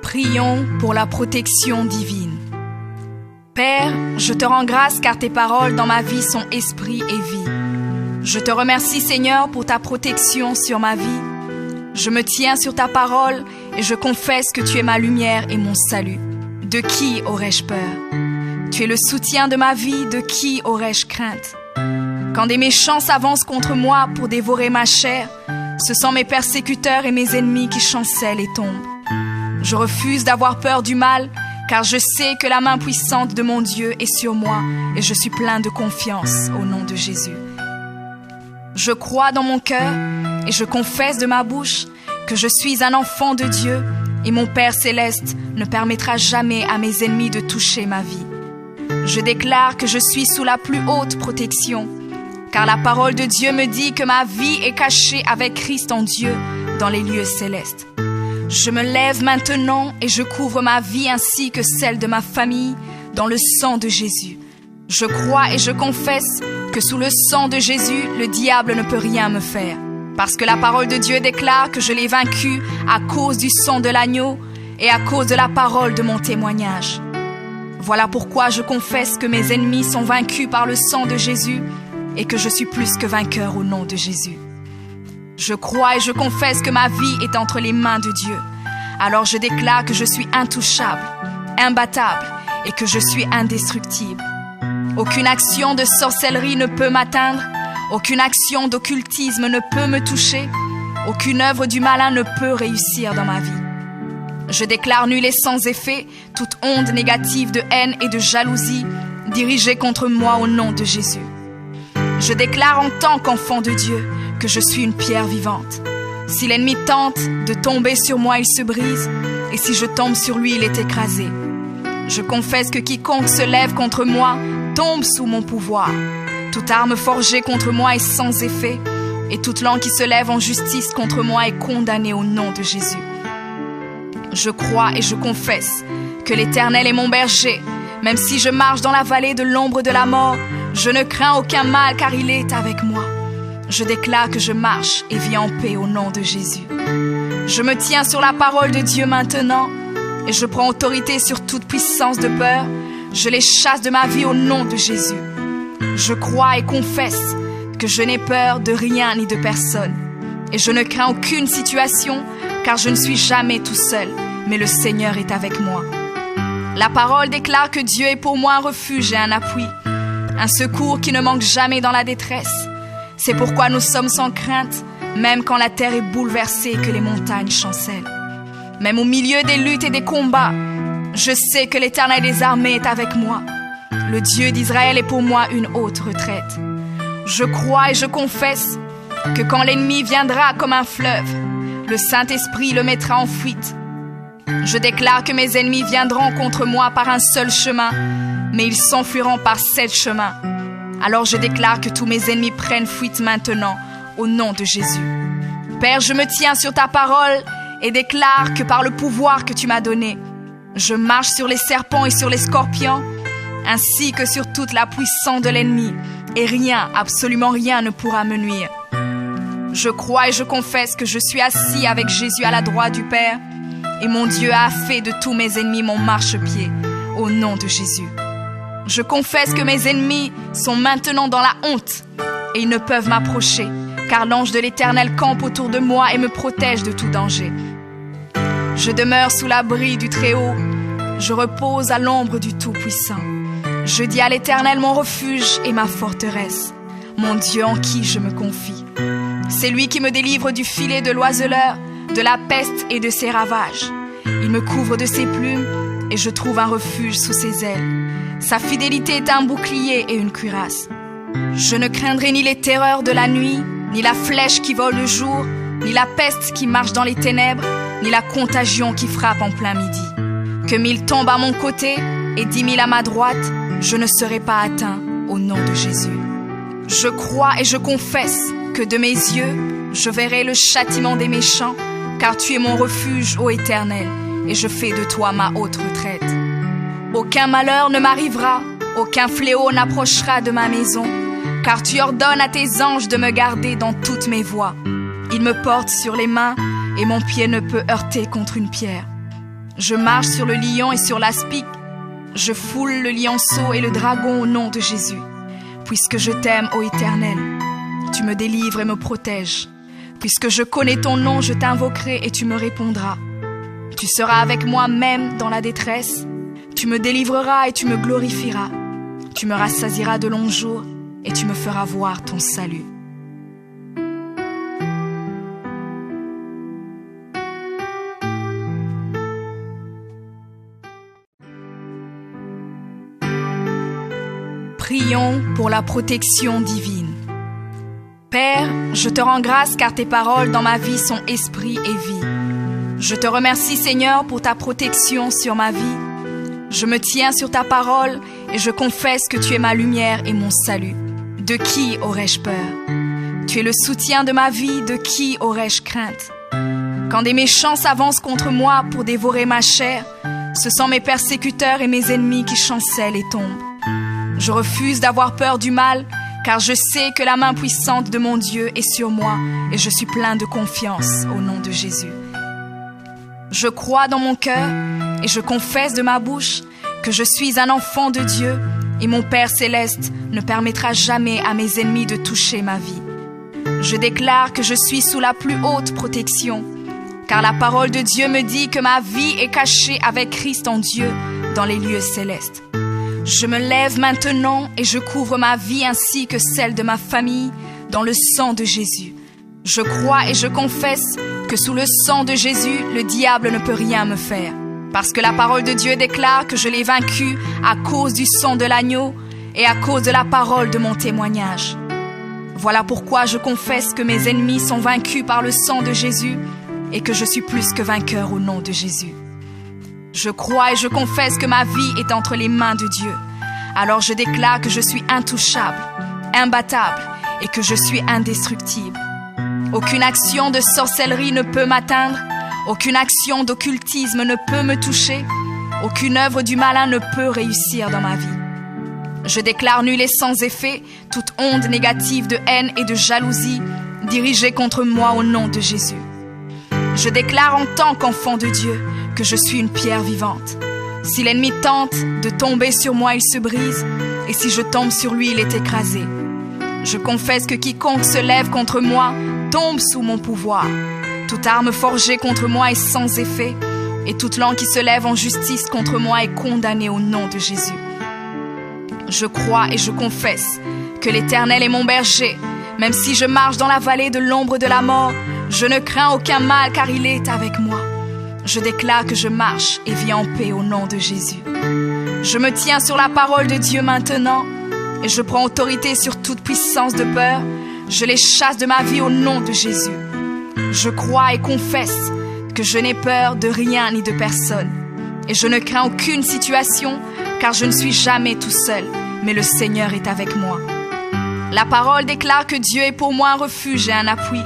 Prions pour la protection divine. Père, je te rends grâce car tes paroles dans ma vie sont esprit et vie. Je te remercie Seigneur pour ta protection sur ma vie. Je me tiens sur ta parole et je confesse que tu es ma lumière et mon salut. De qui aurais-je peur? Tu es le soutien de ma vie, de qui aurais-je crainte? Quand des méchants s'avancent contre moi pour dévorer ma chair, ce sont mes persécuteurs et mes ennemis qui chancellent et tombent. Je refuse d'avoir peur du mal, car je sais que la main puissante de mon Dieu est sur moi et je suis plein de confiance au nom de Jésus. Je crois dans mon cœur et je confesse de ma bouche que je suis un enfant de Dieu et mon Père céleste ne permettra jamais à mes ennemis de toucher ma vie. Je déclare que je suis sous la plus haute protection, car la parole de Dieu me dit que ma vie est cachée avec Christ en Dieu dans les lieux célestes. Je me lève maintenant et je couvre ma vie ainsi que celle de ma famille dans le sang de Jésus. Je crois et je confesse que sous le sang de Jésus, le diable ne peut rien me faire. Parce que la parole de Dieu déclare que je l'ai vaincu à cause du sang de l'agneau et à cause de la parole de mon témoignage. Voilà pourquoi je confesse que mes ennemis sont vaincus par le sang de Jésus et que je suis plus que vainqueur au nom de Jésus. Je crois et je confesse que ma vie est entre les mains de Dieu. Alors je déclare que je suis intouchable, imbattable et que je suis indestructible. Aucune action de sorcellerie ne peut m'atteindre, aucune action d'occultisme ne peut me toucher, aucune œuvre du malin ne peut réussir dans ma vie. Je déclare nul et sans effet toute onde négative de haine et de jalousie dirigée contre moi au nom de Jésus. Je déclare en tant qu'enfant de Dieu que je suis une pierre vivante. Si l'ennemi tente de tomber sur moi, il se brise, et si je tombe sur lui, il est écrasé. Je confesse que quiconque se lève contre moi tombe sous mon pouvoir. Toute arme forgée contre moi est sans effet, et toute langue qui se lève en justice contre moi est condamnée au nom de Jésus. Je crois et je confesse que l'Éternel est mon berger. Même si je marche dans la vallée de l'ombre de la mort, je ne crains aucun mal car il est avec moi. Je déclare que je marche et vis en paix au nom de Jésus. Je me tiens sur la parole de Dieu maintenant et je prends autorité sur toute puissance de peur. Je les chasse de ma vie au nom de Jésus. Je crois et confesse que je n'ai peur de rien ni de personne. Et je ne crains aucune situation car je ne suis jamais tout seul, mais le Seigneur est avec moi. La parole déclare que Dieu est pour moi un refuge et un appui, un secours qui ne manque jamais dans la détresse. C'est pourquoi nous sommes sans crainte, même quand la terre est bouleversée et que les montagnes chancellent. Même au milieu des luttes et des combats, je sais que l'Éternel des armées est avec moi. Le Dieu d'Israël est pour moi une haute retraite. Je crois et je confesse que quand l'ennemi viendra comme un fleuve, le Saint-Esprit le mettra en fuite. Je déclare que mes ennemis viendront contre moi par un seul chemin, mais ils s'enfuiront par 7 chemins. Alors je déclare que tous mes ennemis prennent fuite maintenant, au nom de Jésus. Père, je me tiens sur ta parole et déclare que par le pouvoir que tu m'as donné, je marche sur les serpents et sur les scorpions, ainsi que sur toute la puissance de l'ennemi, et rien, absolument rien ne pourra me nuire. Je crois et je confesse que je suis assis avec Jésus à la droite du Père, et mon Dieu a fait de tous mes ennemis mon marchepied, au nom de Jésus. Je confesse que mes ennemis sont maintenant dans la honte, et ils ne peuvent m'approcher, car l'ange de l'Éternel campe autour de moi et me protège de tout danger. Je demeure sous l'abri du Très-Haut, je repose à l'ombre du Tout-Puissant. Je dis à l'Éternel mon refuge et ma forteresse, mon Dieu en qui je me confie. C'est lui qui me délivre du filet de l'oiseleur, de la peste et de ses ravages. Il me couvre de ses plumes et je trouve un refuge sous ses ailes. Sa fidélité est un bouclier et une cuirasse. Je ne craindrai ni les terreurs de la nuit, ni la flèche qui vole le jour, ni la peste qui marche dans les ténèbres, ni la contagion qui frappe en plein midi. Que 1000 tombent à mon côté et 10 000 à ma droite, je ne serai pas atteint au nom de Jésus. Je crois et je confesse que de mes yeux, je verrai le châtiment des méchants, car tu es mon refuge, ô Éternel, et je fais de toi ma haute retraite. Aucun malheur ne m'arrivera, aucun fléau n'approchera de ma maison, car tu ordonnes à tes anges de me garder dans toutes mes voies. Ils me portent sur les mains, et mon pied ne peut heurter contre une pierre. Je marche sur le lion et sur l'aspic. Je foule le lionceau et le dragon au nom de Jésus. Puisque je t'aime, ô Éternel, tu me délivres et me protèges. Puisque je connais ton nom, je t'invoquerai et tu me répondras. Tu seras avec moi même dans la détresse. Tu me délivreras et tu me glorifieras. Tu me rassasieras de longs jours et tu me feras voir ton salut. Prions pour la protection divine. Père, je te rends grâce car tes paroles dans ma vie sont esprit et vie. Je te remercie Seigneur pour ta protection sur ma vie. Je me tiens sur ta parole et je confesse que tu es ma lumière et mon salut. De qui aurais-je peur? Tu es le soutien de ma vie, de qui aurais-je crainte? Quand des méchants s'avancent contre moi pour dévorer ma chair, ce sont mes persécuteurs et mes ennemis qui chancellent et tombent. Je refuse d'avoir peur du mal, car je sais que la main puissante de mon Dieu est sur moi et je suis plein de confiance au nom de Jésus. Je crois dans mon cœur et je confesse de ma bouche que je suis un enfant de Dieu et mon Père céleste ne permettra jamais à mes ennemis de toucher ma vie. Je déclare que je suis sous la plus haute protection, car la parole de Dieu me dit que ma vie est cachée avec Christ en Dieu dans les lieux célestes. Je me lève maintenant et je couvre ma vie ainsi que celle de ma famille dans le sang de Jésus. Je crois et je confesse que sous le sang de Jésus, le diable ne peut rien me faire. Parce que la parole de Dieu déclare que je l'ai vaincu à cause du sang de l'agneau et à cause de la parole de mon témoignage. Voilà pourquoi je confesse que mes ennemis sont vaincus par le sang de Jésus et que je suis plus que vainqueur au nom de Jésus. Je crois et je confesse que ma vie est entre les mains de Dieu. Alors je déclare que je suis intouchable, imbattable et que je suis indestructible. Aucune action de sorcellerie ne peut m'atteindre, aucune action d'occultisme ne peut me toucher, aucune œuvre du malin ne peut réussir dans ma vie. Je déclare nul et sans effet toute onde négative de haine et de jalousie dirigée contre moi au nom de Jésus. Je déclare en tant qu'enfant de Dieu que je suis une pierre vivante. Si l'ennemi tente de tomber sur moi, il se brise, et si je tombe sur lui, il est écrasé. Je confesse que quiconque se lève contre moi tombe sous mon pouvoir. Toute arme forgée contre moi est sans effet, et toute langue qui se lève en justice contre moi est condamnée au nom de Jésus. Je crois et je confesse que l'Éternel est mon berger. Même si je marche dans la vallée de l'ombre de la mort, je ne crains aucun mal car il est avec moi. Je déclare que je marche et vis en paix au nom de Jésus. Je me tiens sur la parole de Dieu maintenant et je prends autorité sur toute puissance de peur. Je les chasse de ma vie au nom de Jésus. Je crois et confesse que je n'ai peur de rien ni de personne. Et je ne crains aucune situation car je ne suis jamais tout seul, mais le Seigneur est avec moi. La parole déclare que Dieu est pour moi un refuge et un appui,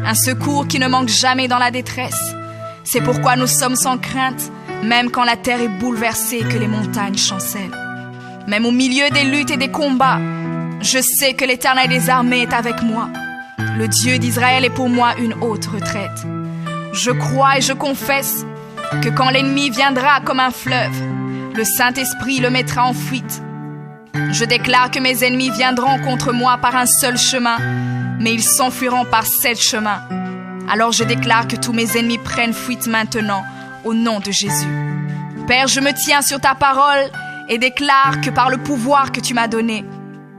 un secours qui ne manque jamais dans la détresse. C'est pourquoi nous sommes sans crainte, même quand la terre est bouleversée et que les montagnes chancellent. Même au milieu des luttes et des combats, je sais que l'Éternel des armées est avec moi. Le Dieu d'Israël est pour moi une haute retraite. Je crois et je confesse que quand l'ennemi viendra comme un fleuve, le Saint-Esprit le mettra en fuite. Je déclare que mes ennemis viendront contre moi par un seul chemin, mais ils s'enfuiront par 7 chemins. Alors je déclare que tous mes ennemis prennent fuite maintenant, au nom de Jésus. Père, je me tiens sur ta parole et déclare que par le pouvoir que tu m'as donné,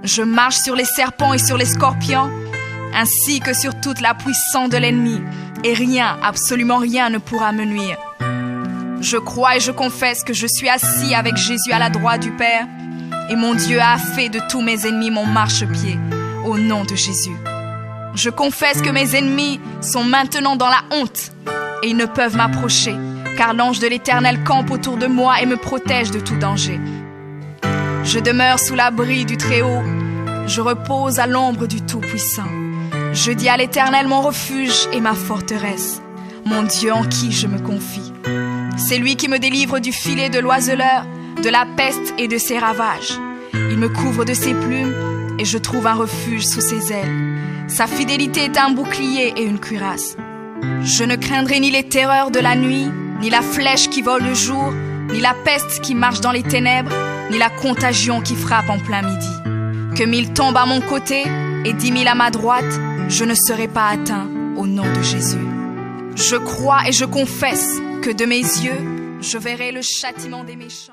je marche sur les serpents et sur les scorpions, ainsi que sur toute la puissance de l'ennemi, et rien, absolument rien ne pourra me nuire. Je crois et je confesse que je suis assis avec Jésus à la droite du Père, et mon Dieu a fait de tous mes ennemis mon marchepied, au nom de Jésus. Je confesse que mes ennemis sont maintenant dans la honte, et ils ne peuvent m'approcher, car l'ange de l'Éternel campe autour de moi et me protège de tout danger. Je demeure sous l'abri du Très-Haut, je repose à l'ombre du Tout-Puissant. Je dis à l'Éternel mon refuge et ma forteresse, mon Dieu en qui je me confie. C'est lui qui me délivre du filet de l'oiseleur, de la peste et de ses ravages. Il me couvre de ses plumes et je trouve un refuge sous ses ailes. Sa fidélité est un bouclier et une cuirasse. Je ne craindrai ni les terreurs de la nuit, ni la flèche qui vole le jour, ni la peste qui marche dans les ténèbres, ni la contagion qui frappe en plein midi. Que 1000 tombent à mon côté et 10 000 à ma droite, je ne serai pas atteint au nom de Jésus. Je crois et je confesse que de mes yeux, je verrai le châtiment des méchants.